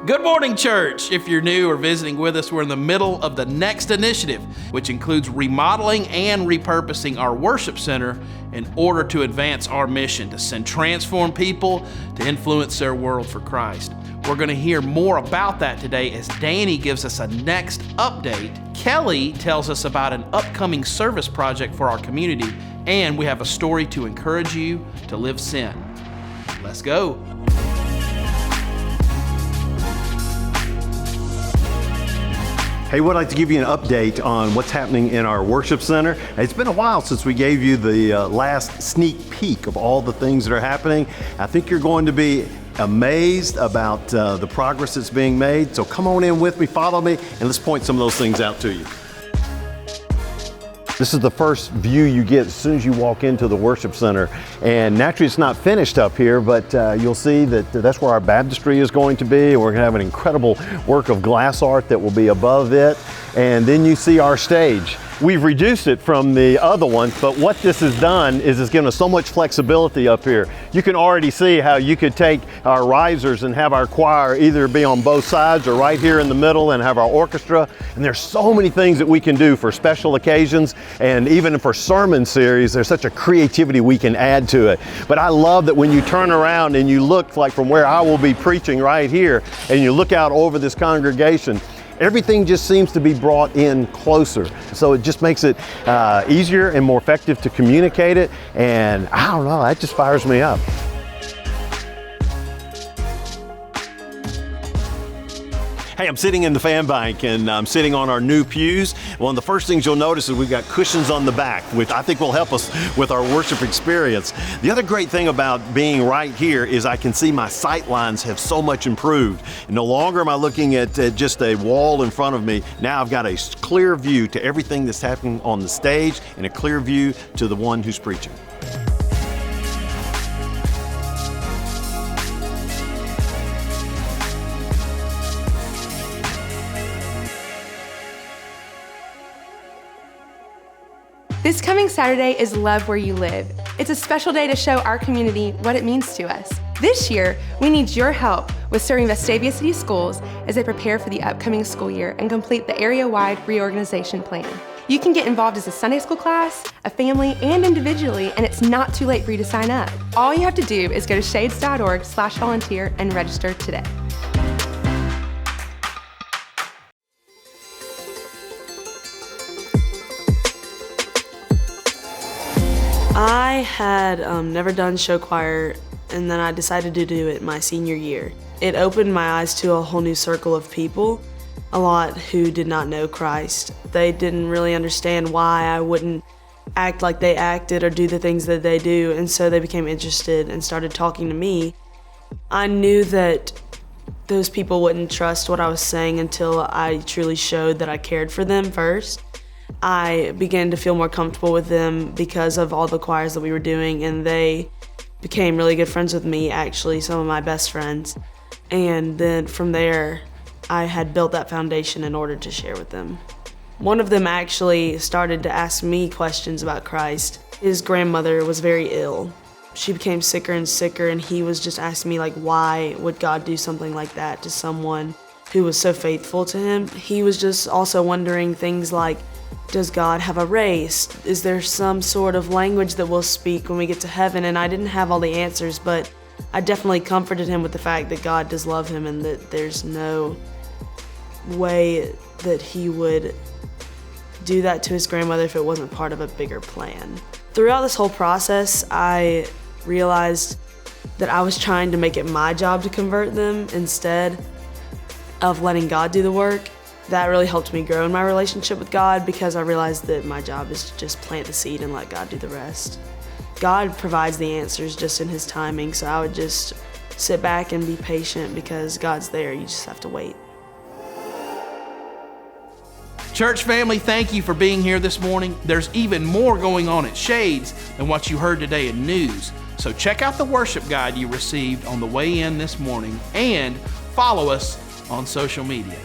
Good morning, church. If you're new or visiting with us, we're in the middle of the next initiative, which includes remodeling and repurposing our worship center in order to advance our mission to send transformed people to influence their world for Christ. We're going to hear more about that today as Danny gives us a next update. Kelly tells us about an upcoming service project for our community, and we have a story to encourage you to live sin. Let's go. Hey, we'd like to give you an update on what's happening in our worship center. It's been a while since we gave you the last sneak peek of all the things that are happening. I think you're going to be amazed about the progress that's being made. So come on in with me, follow me, and let's point some of those things out to you. This is the first view you get as soon as you walk into the worship center. And naturally it's not finished up here, but you'll see that that's where our baptistry is going to be. We're gonna have an incredible work of glass art that will be above it. And then you see our stage. We've reduced it from the other one, but what this has done is it's given us so much flexibility up here. You can already see how you could take our risers and have our choir either be on both sides or right here in the middle and have our orchestra. And there's so many things that we can do for special occasions and even for sermon series. There's such a creativity we can add to it. But I love that when you turn around and you look like from where I will be preaching right here and you look out over this congregation, everything just seems to be brought in closer. So it just makes it easier and more effective to communicate it. And I don't know, that just fires me up. Hey, I'm sitting in the fan bank and I'm sitting on our new pews. One of the first things you'll notice is we've got cushions on the back, which I think will help us with our worship experience. The other great thing about being right here is I can see my sight lines have so much improved. No longer am I looking at just a wall in front of me. Now I've got a clear view to everything that's happening on the stage and a clear view to the one who's preaching. This coming Saturday is Love Where You Live. It's a special day to show our community what it means to us. This year, we need your help with serving Vestavia City Schools as they prepare for the upcoming school year and complete the area-wide reorganization plan. You can get involved as a Sunday school class, a family, and individually, and it's not too late for you to sign up. All you have to do is go to shades.org/volunteer and register today. I had never done show choir, and then I decided to do it my senior year. It opened my eyes to a whole new circle of people, a lot who did not know Christ. They didn't really understand why I wouldn't act like they acted or do the things that they do, and so they became interested and started talking to me. I knew that those people wouldn't trust what I was saying until I truly showed that I cared for them first. I began to feel more comfortable with them because of all the choirs that we were doing, and they became really good friends with me, actually, some of my best friends. And then from there, I had built that foundation in order to share with them. One of them actually started to ask me questions about Christ. His grandmother was very ill. She became sicker and sicker, and he was just asking me, like, why would God do something like that to someone who was so faithful to him? He was just also wondering things like, does God have a race? Is there some sort of language that we'll speak when we get to heaven? And I didn't have all the answers, but I definitely comforted him with the fact that God does love him and that there's no way that he would do that to his grandmother if it wasn't part of a bigger plan. Throughout this whole process, I realized that I was trying to make it my job to convert them instead of letting God do the work. That really helped me grow in my relationship with God because I realized that my job is to just plant the seed and let God do the rest. God provides the answers just in his timing, so I would just sit back and be patient because God's there, you just have to wait. Church family, thank you for being here this morning. There's even more going on at Shades than what you heard today in news. So check out the worship guide you received on the way in this morning and follow us on social media.